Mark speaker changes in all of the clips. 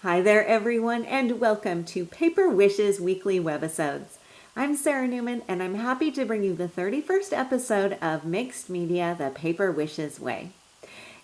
Speaker 1: Hi there everyone, and welcome to Paper Wishes Weekly Webisodes. I'm Sarah Newman, and I'm happy to bring you the 31st episode of Mixed Media, The Paper Wishes Way.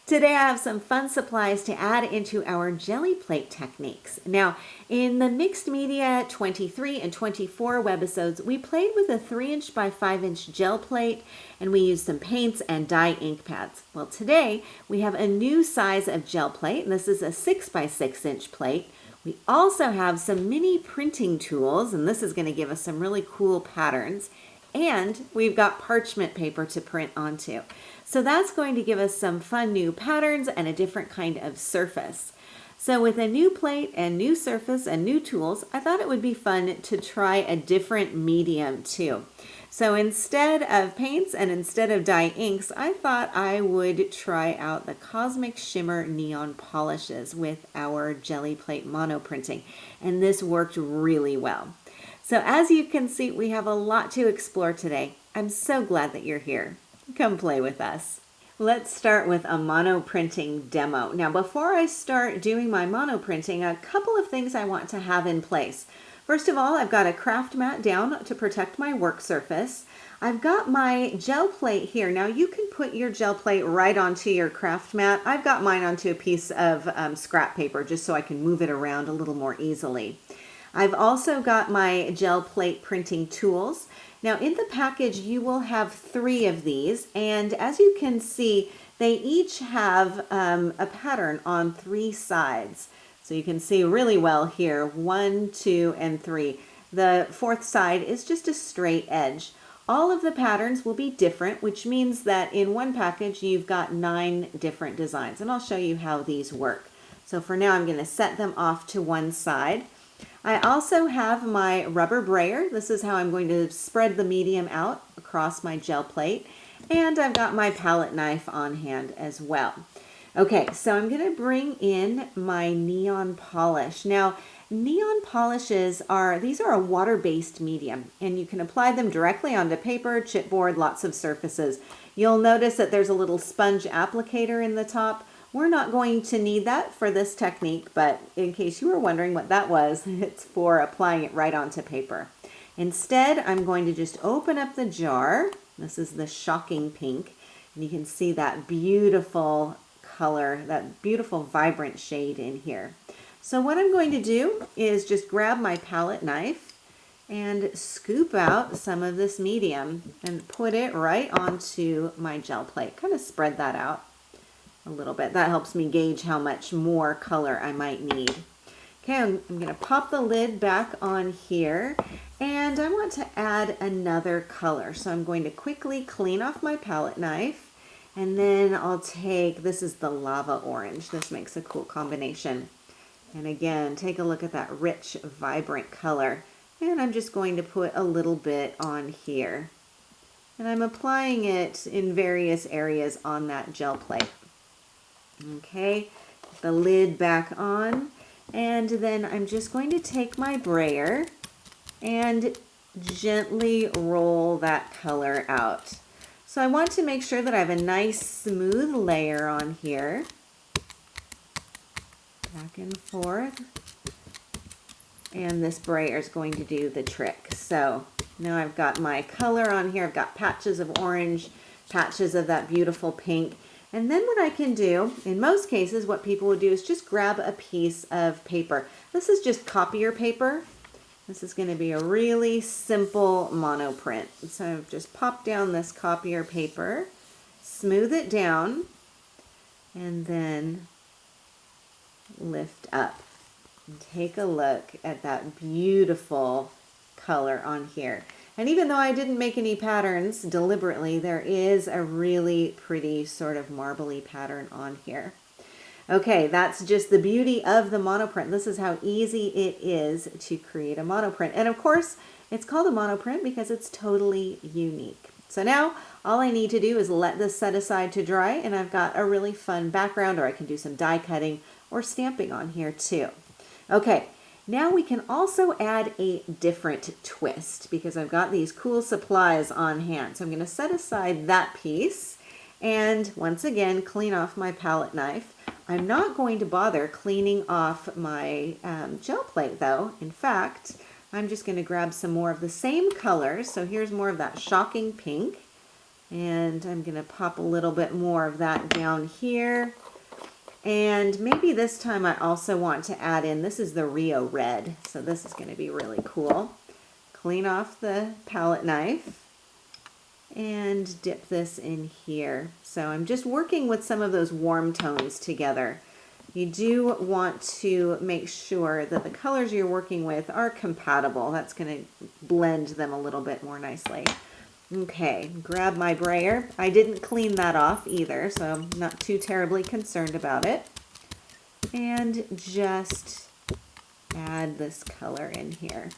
Speaker 1: Today I have some fun supplies to add into our jelly plate techniques. Now, in the Mixed Media 23 and 24 webisodes, we played with a 3" by 5" gel plate, and we used some paints and dye ink pads. Well, today we have a new size of gel plate, and this is a 6" by 6" plate. We also have some mini printing tools, and this is going to give us some really cool patterns. And we've got parchment paper to print onto. So that's going to give us some fun new patterns and a different kind of surface. So with a new plate and new surface and new tools, I thought it would be fun to try a different medium too. So instead of paints and instead of dye inks, I thought I would try out the Cosmic Shimmer Neon Polishes with our jelly plate mono printing. And this worked really well. So as you can see, we have a lot to explore today. I'm so glad that you're here. Come play with us. Let's start with a mono printing demo. Now, before I start doing my mono printing, a couple of things I want to have in place. First of all, I've got a craft mat down to protect my work surface. I've got my gel plate here. Now, you can put your gel plate right onto your craft mat. I've got mine onto a piece of scrap paper just so I can move it around a little more easily. I've also got my gel plate printing tools. Now in the package you will have 3 of these, and as you can see they each have a pattern on 3 sides. So you can see really well here, 1, 2, and 3. The 4th side is just a straight edge. All of the patterns will be different, which means that in one package you've got 9 different designs, and I'll show you how these work. So for now I'm going to set them off to one side. I also have my rubber brayer. This is how I'm going to spread the medium out across my gel plate. And I've got my palette knife on hand as well. Okay, so I'm going to bring in my neon polish. Now, neon polishes these are a water-based medium, and you can apply them directly onto paper, chipboard, lots of surfaces. You'll notice that there's a little sponge applicator in the top. We're not going to need that for this technique, but in case you were wondering what that was, it's for applying it right onto paper. Instead, I'm going to just open up the jar. This is the Shocking Pink, and you can see that beautiful color, that beautiful vibrant shade in here. So what I'm going to do is just grab my palette knife and scoop out some of this medium and put it right onto my gel plate. Kind of spread that out a little bit. That helps me gauge how much more color I might need. Okay, I'm going to pop the lid back on here, and I want to add another color. So I'm going to quickly clean off my palette knife, and then I'll take, this is the lava orange. This makes a cool combination. And again, take a look at that rich, vibrant color. And I'm just going to put a little bit on here. And I'm applying it in various areas on that gel plate. Okay, the lid back on, and then I'm just going to take my brayer and gently roll that color out. So I want to make sure that I have a nice smooth layer on here. Back and forth. And this brayer is going to do the trick. So now I've got my color on here. I've got patches of orange, patches of that beautiful pink. And then what I can do, in most cases, what people would do is just grab a piece of paper. This is just copier paper. This is going to be a really simple mono print. So I've just popped down this copier paper, smooth it down, and then lift up. And take a look at that beautiful color on here. And even though I didn't make any patterns deliberately, there is a really pretty sort of marbly pattern on here. Okay, that's just the beauty of the monoprint. This is how easy it is to create a monoprint. And of course, it's called a monoprint because it's totally unique. So now all I need to do is let this set aside to dry, and I've got a really fun background, or I can do some die cutting or stamping on here too. Okay. Now we can also add a different twist because I've got these cool supplies on hand. So I'm going to set aside that piece and once again clean off my palette knife. I'm not going to bother cleaning off my gel plate though. In fact, I'm just going to grab some more of the same colors. So here's more of that shocking pink. And I'm going to pop a little bit more of that down here. And maybe this time I also want to add in, this is the Rio Red. So this is going to be really cool. Clean off the palette knife and dip this in here. So I'm just working with some of those warm tones together. You do want to make sure that the colors you're working with are compatible. That's going to blend them a little bit more nicely. Okay, grab my brayer. I didn't clean that off either, so I'm not too terribly concerned about it. And just add this color in here.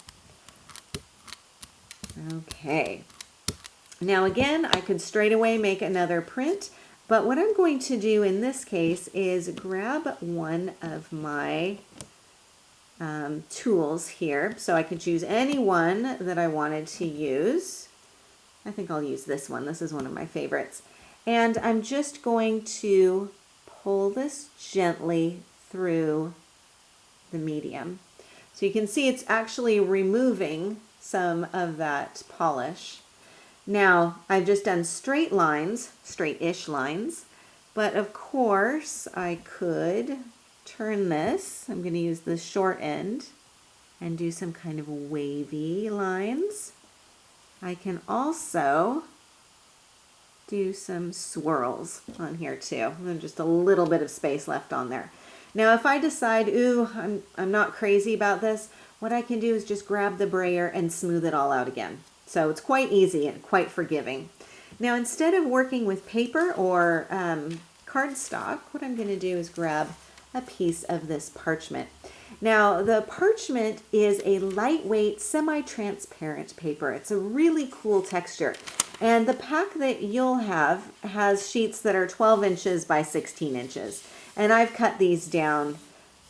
Speaker 1: Okay. Now again, I could straight away make another print, but what I'm going to do in this case is grab one of my tools here. So I could choose any one that I wanted to use. I think I'll use this one. This is one of my favorites. And I'm just going to pull this gently through the medium. So you can see it's actually removing some of that polish. Now, I've just done straight lines, straight-ish lines, but of course I could turn this. I'm going to use the short end and do some kind of wavy lines. I can also do some swirls on here too. And just a little bit of space left on there. Now, if I decide, ooh, I'm not crazy about this, what I can do is just grab the brayer and smooth it all out again. So it's quite easy and quite forgiving. Now, instead of working with paper or cardstock, what I'm going to do is grab a piece of this parchment. Now, the parchment is a lightweight, semi-transparent paper. It's a really cool texture. And the pack that you'll have has sheets that are 12 inches by 16 inches. And I've cut these down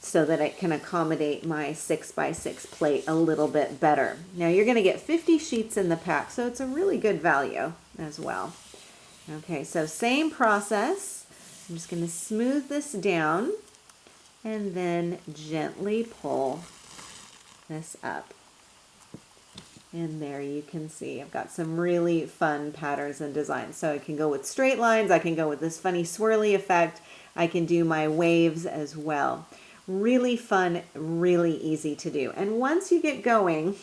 Speaker 1: so that it can accommodate my 6 by 6 plate a little bit better. Now you're going to get 50 sheets in the pack, so it's a really good value as well. Okay, so same process. I'm just going to smooth this down and then gently pull this up. And there you can see I've got some really fun patterns and designs. So I can go with straight lines, I can go with this funny swirly effect, I can do my waves as well. Really fun, really easy to do. And once you get going,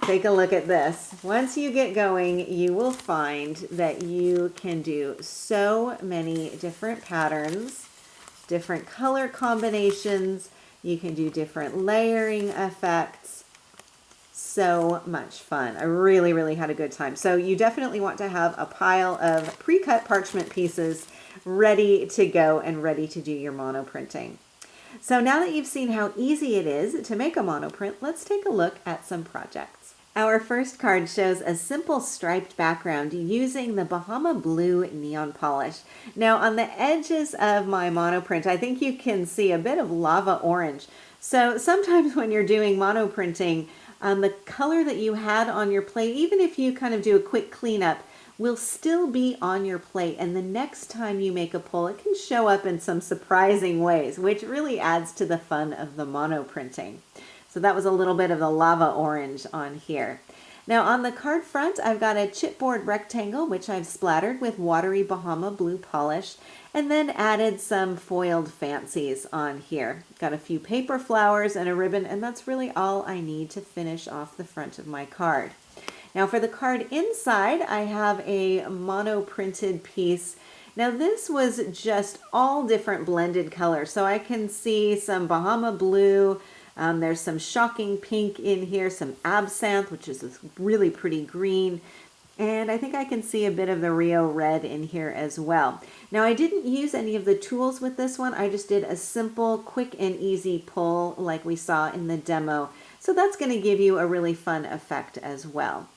Speaker 1: take a look at this. Once you get going, you will find that you can do so many different patterns, different color combinations. You can do different layering effects. So much fun. I really, really had a good time. So you definitely want to have a pile of pre-cut parchment pieces ready to go and ready to do your mono printing. So now that you've seen how easy it is to make a monoprint, let's take a look at some projects. Our first card shows a simple striped background using the Bahama Blue neon polish. Now on the edges of my monoprint, I think you can see a bit of lava orange. So sometimes when you're doing monoprinting, the color that you had on your plate, even if you kind of do a quick cleanup, will still be on your plate, and the next time you make a pull, it can show up in some surprising ways, which really adds to the fun of the mono printing. So that was a little bit of the lava orange on here. Now on the card front, I've got a chipboard rectangle, which I've splattered with watery Bahama Blue polish, and then added some foiled fancies on here. Got a few paper flowers and a ribbon, and that's really all I need to finish off the front of my card. Now for the card inside, I have a mono printed piece. Now this was just all different blended colors. So I can see some Bahama Blue, there's some shocking pink in here, some absinthe, which is this really pretty green. And I think I can see a bit of the Rio Red in here as well. Now I didn't use any of the tools with this one. I just did a simple, quick and easy pull like we saw in the demo. So that's going to give you a really fun effect as well.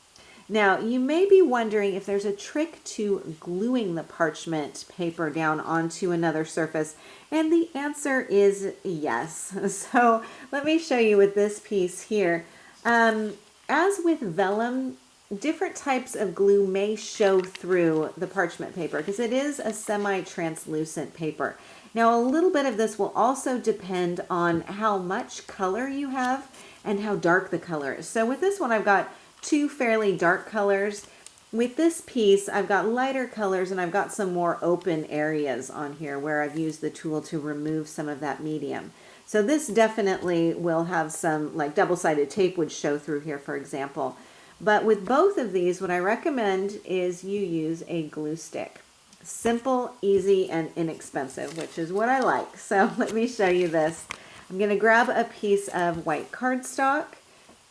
Speaker 1: Now, you may be wondering if there's a trick to gluing the parchment paper down onto another surface, and the answer is yes. So let me show you with this piece here. As with vellum, different types of glue may show through the parchment paper because it is a semi-translucent paper. Now, a little bit of this will also depend on how much color you have and how dark the color is. So with this one, I've got two fairly dark colors. With this piece, I've got lighter colors and I've got some more open areas on here where I've used the tool to remove some of that medium. So this definitely will have some, like double-sided tape would show through here, for example. But with both of these, what I recommend is you use a glue stick. Simple, easy, and inexpensive, which is what I like. So let me show you this. I'm going to grab a piece of white cardstock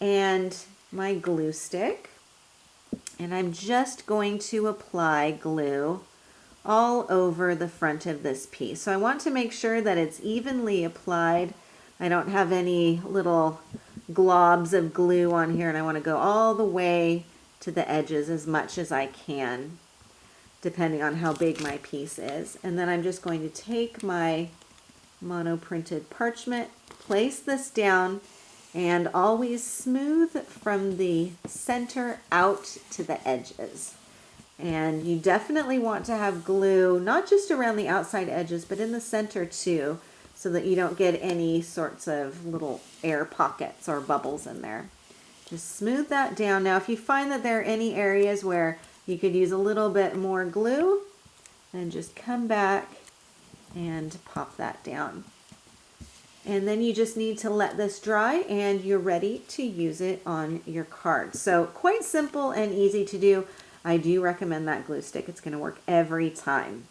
Speaker 1: and my glue stick. And I'm just going to apply glue all over the front of this piece. So I want to make sure that it's evenly applied. I don't have any little globs of glue on here, and I want to go all the way to the edges as much as I can, depending on how big my piece is. And then I'm just going to take my mono printed parchment, place this down, and always smooth from the center out to the edges. And you definitely want to have glue, not just around the outside edges, but in the center too, so that you don't get any sorts of little air pockets or bubbles in there. Just smooth that down. Now, if you find that there are any areas where you could use a little bit more glue, then just come back and pop that down. And then you just need to let this dry and you're ready to use it on your card. So quite simple and easy to do. I do recommend that glue stick. It's going to work every time.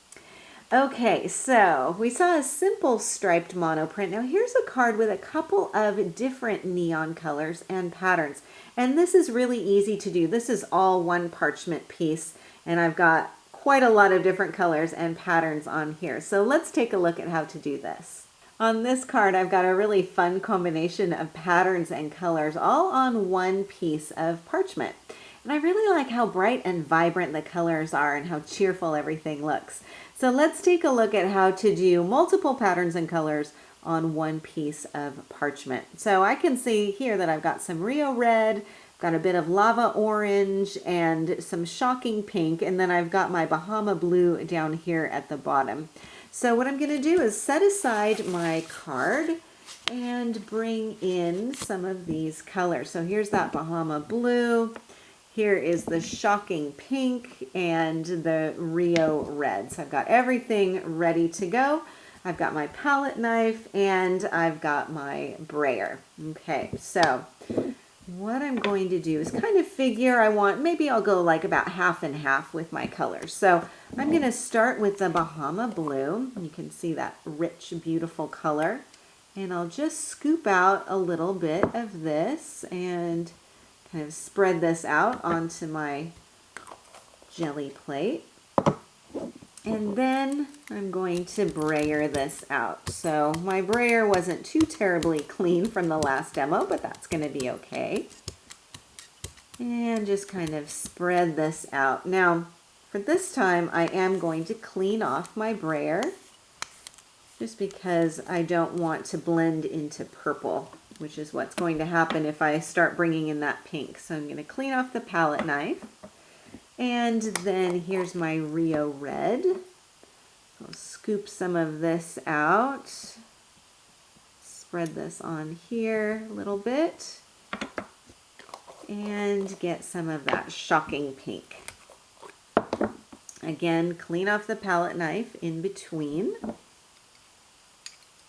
Speaker 1: Okay, so we saw a simple striped monoprint. Now here's a card with a couple of different neon colors and patterns. And this is really easy to do. This is all one parchment piece, and I've got quite a lot of different colors and patterns on here. So let's take a look at how to do this. On this card, I've got a really fun combination of patterns and colors all on one piece of parchment. And I really like how bright and vibrant the colors are and how cheerful everything looks. So let's take a look at how to do multiple patterns and colors on one piece of parchment. So I can see here that I've got some Rio red, got a bit of lava orange, and some shocking pink, and then I've got my Bahama blue down here at the bottom. So what I'm going to do is set aside my card and bring in some of these colors. So here's that Bahama blue. Here is the shocking pink and the Rio red. So I've got everything ready to go. I've got my palette knife and I've got my brayer. Okay, so what I'm going to do is kind of figure maybe I'll go like about half and half with my colors. So I'm going to start with the Bahama blue. You can see that rich, beautiful color. And I'll just scoop out a little bit of this and kind of spread this out onto my jelly plate. And then I'm going to brayer this out. So my brayer wasn't too terribly clean from the last demo, but that's going to be okay. And just kind of spread this out. Now, for this time, I am going to clean off my brayer just because I don't want to blend into purple, which is what's going to happen if I start bringing in that pink. So I'm going to clean off the palette knife. And then here's my Rio red. I'll scoop some of this out. Spread this on here a little bit. And get some of that shocking pink. Again, clean off the palette knife in between.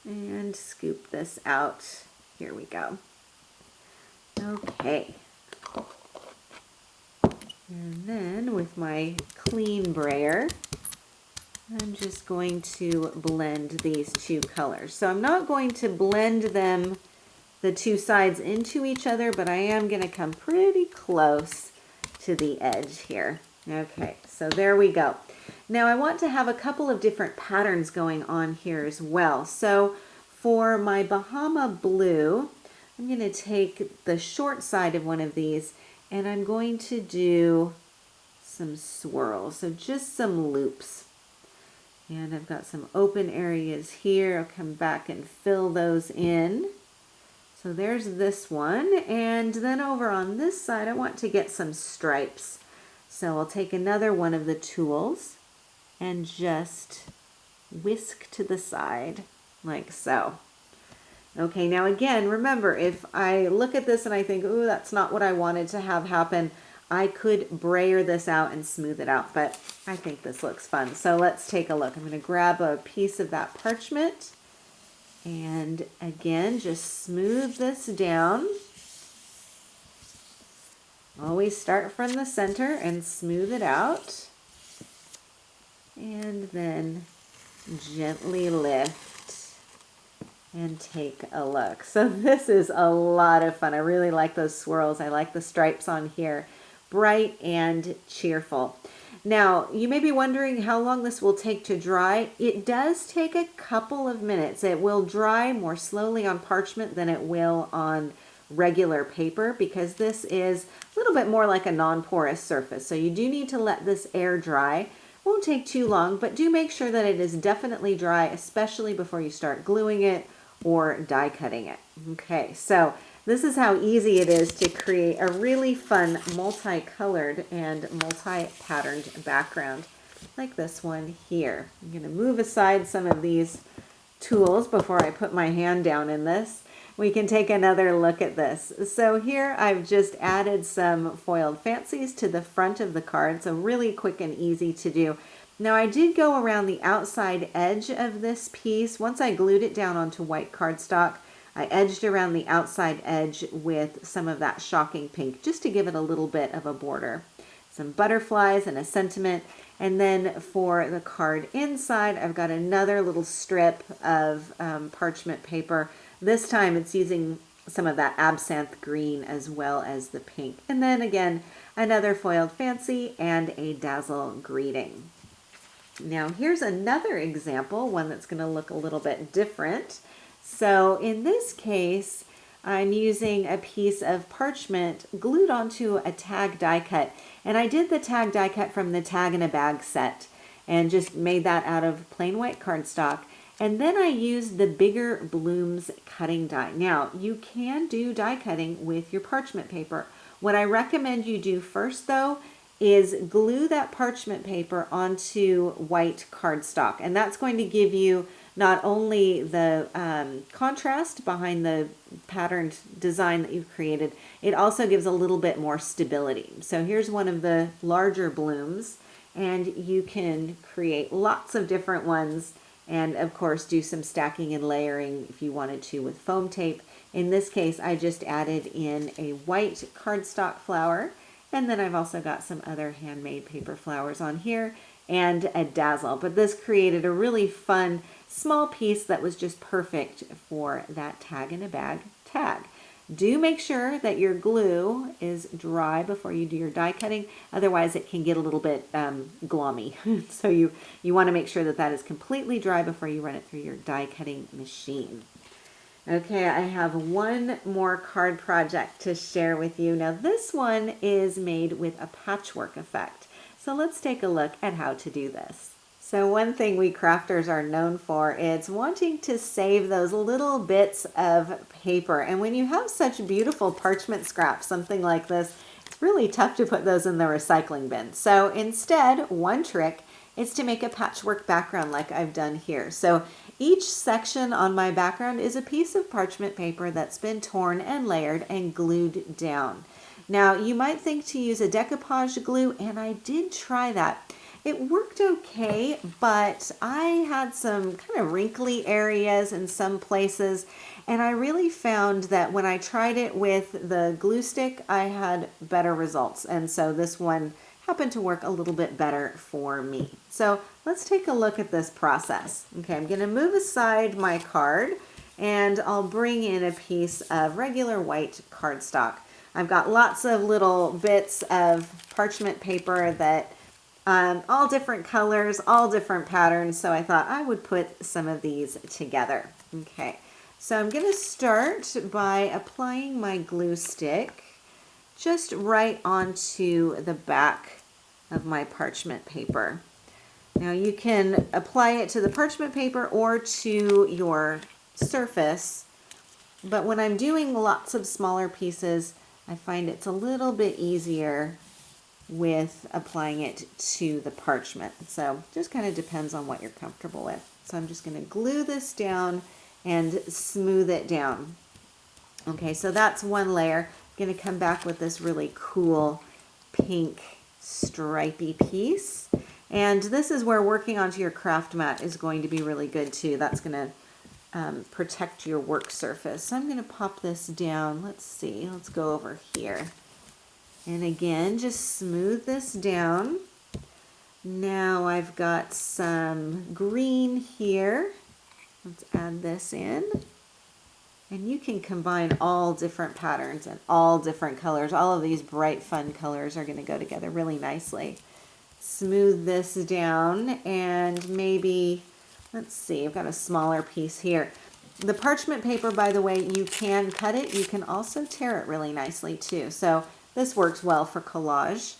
Speaker 1: And scoop this out. Here we go. Okay. And then with my clean brayer, I'm just going to blend these two colors. So I'm not going to blend them, the two sides into each other, but I am going to come pretty close to the edge here. Okay, so there we go. Now I want to have a couple of different patterns going on here as well. So for my Bahama blue, I'm going to take the short side of one of these and I'm going to do some swirls, so just some loops. And I've got some open areas here. I'll come back and fill those in. So there's this one. And then over on this side, I want to get some stripes. So I'll take another one of the tools and just whisk to the side like so. Okay, now again, remember, if I look at this and I think, ooh, that's not what I wanted to have happen, I could brayer this out and smooth it out, but I think this looks fun. So let's take a look. I'm going to grab a piece of that parchment and again, just smooth this down. Always start from the center and smooth it out. And then gently lift and take a look. So this is a lot of fun. I really like those swirls. I like the stripes on here. Bright and cheerful. Now, you may be wondering how long this will take to dry. It does take a couple of minutes. It will dry more slowly on parchment than it will on regular paper because this is a little bit more like a non-porous surface. So you do need to let this air dry. Won't take too long, but do make sure that it is definitely dry, especially before you start gluing it or die cutting it. Okay, so this is how easy it is to create a really fun multicolored and multi-patterned background like this one here. I'm going to move aside some of these tools before I put my hand down in this. We can take another look at this. So here I've just added some foiled fancies to the front of the card, so really quick and easy to do. Now I did go around the outside edge of this piece. Once I glued it down onto white cardstock, I edged around the outside edge with some of that shocking pink just to give it a little bit of a border. Some butterflies and a sentiment. And then for the card inside, I've got another little strip of parchment paper. This time it's using some of that absinthe green as well as the pink. And then again, another foiled fancy and a dazzle greeting. Now here's another example, one that's going to look a little bit different. So in this case, I'm using a piece of parchment glued onto a tag die cut. And I did the tag die cut from the Tag in a Bag set and just made that out of plain white cardstock. And then I used the bigger Blooms cutting die. Now, you can do die cutting with your parchment paper. What I recommend you do first, though, is glue that parchment paper onto white cardstock. And that's going to give you not only the contrast behind the patterned design that you've created, it also gives a little bit more stability. So here's one of the larger blooms, and you can create lots of different ones and of course do some stacking and layering if you wanted to with foam tape. In this case, I just added in a white cardstock flower, and then I've also got some other handmade paper flowers on here and a dazzle. But this created a really fun small piece that was just perfect for that Tag in a Bag tag. Do make sure that your glue is dry before you do your die cutting, otherwise it can get a little bit glommy. So you want to make sure that that is completely dry before you run it through your die cutting machine. Okay, I have one more card project to share with you. Now this one is made with a patchwork effect. So let's take a look at how to do this. So one thing we crafters are known for is wanting to save those little bits of paper. And when you have such beautiful parchment scraps, something like this, it's really tough to put those in the recycling bin. So instead, one trick is to make a patchwork background like I've done here. So each section on my background is a piece of parchment paper that's been torn and layered and glued down. Now you might think to use a decoupage glue, and I did try that. It worked okay, but I had some kind of wrinkly areas in some places, and I really found that when I tried it with the glue stick, I had better results. And so this one happened to work a little bit better for me. So let's take a look at this process. Okay, I'm going to move aside my card, and I'll bring in a piece of regular white cardstock. I've got lots of little bits of parchment paper that all different colors, all different patterns, so I thought I would put some of these together. Okay, so I'm going to start by applying my glue stick just right onto the back of my parchment paper. Now you can apply it to the parchment paper or to your surface, but when I'm doing lots of smaller pieces, I find it's a little bit easier with applying it to the parchment. So just kind of depends on what you're comfortable with. So I'm just going to glue this down and smooth it down. Okay, so that's one layer. I'm going to come back with this really cool pink stripy piece. And this is where working onto your craft mat is going to be really good too. That's going to protect your work surface. So I'm going to pop this down. Let's see. Let's go over here. And again, just smooth this down. Now I've got some green here. Let's add this in. And you can combine all different patterns and all different colors. All of these bright, fun colors are going to go together really nicely. Smooth this down and maybe, let's see, I've got a smaller piece here. The parchment paper, by the way, you can cut it. You can also tear it really nicely too. So this works well for collage.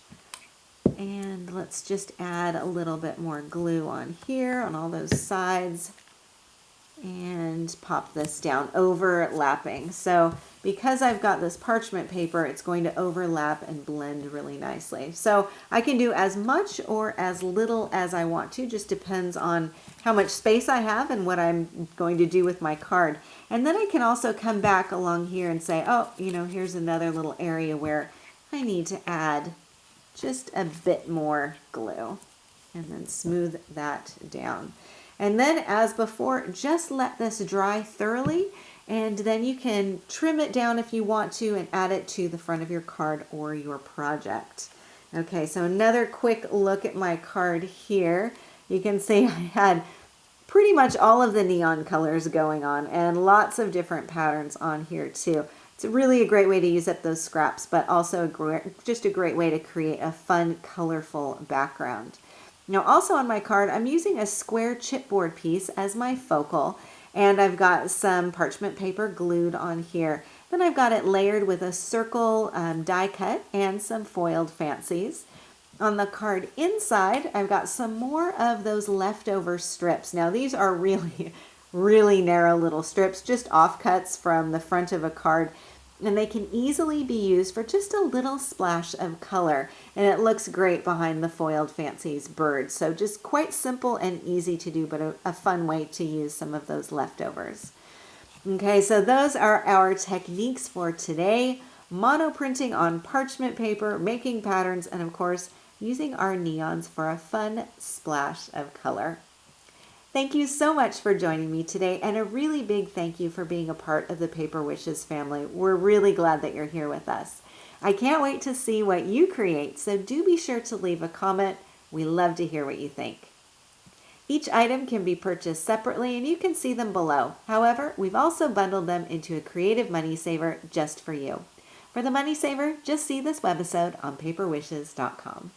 Speaker 1: And let's just add a little bit more glue on here on all those sides. And pop this down, overlapping. So because I've got this parchment paper, it's going to overlap and blend really nicely. So I can do as much or as little as I want to, just depends on how much space I have and what I'm going to do with my card. And then I can also come back along here and say, oh, you know, here's another little area where I need to add just a bit more glue, and then smooth that down. And then as before, just let this dry thoroughly, and then you can trim it down if you want to and add it to the front of your card or your project. Okay, so another quick look at my card here. You can see I had pretty much all of the neon colors going on and lots of different patterns on here too. It's really a great way to use up those scraps, but also just a great way to create a fun, colorful background. Now also on my card, I'm using a square chipboard piece as my focal, and I've got some parchment paper glued on here. Then I've got it layered with a circle die cut and some foiled fancies. On the card inside, I've got some more of those leftover strips. Now these are really narrow little strips, just offcuts from the front of a card, and they can easily be used for just a little splash of color, and it looks great behind the foiled fancies bird. So just quite simple and easy to do, but a fun way to use some of those leftovers. Okay, so those are our techniques for today: mono printing on parchment paper, making patterns, and of course using our neons for a fun splash of color. Thank you so much for joining me today, and a really big thank you for being a part of the Paper Wishes family. We're really glad that you're here with us. I can't wait to see what you create, so do be sure to leave a comment. We love to hear what you think. Each item can be purchased separately, and you can see them below. However, we've also bundled them into a creative money saver just for you. For the money saver, just see this webisode on paperwishes.com.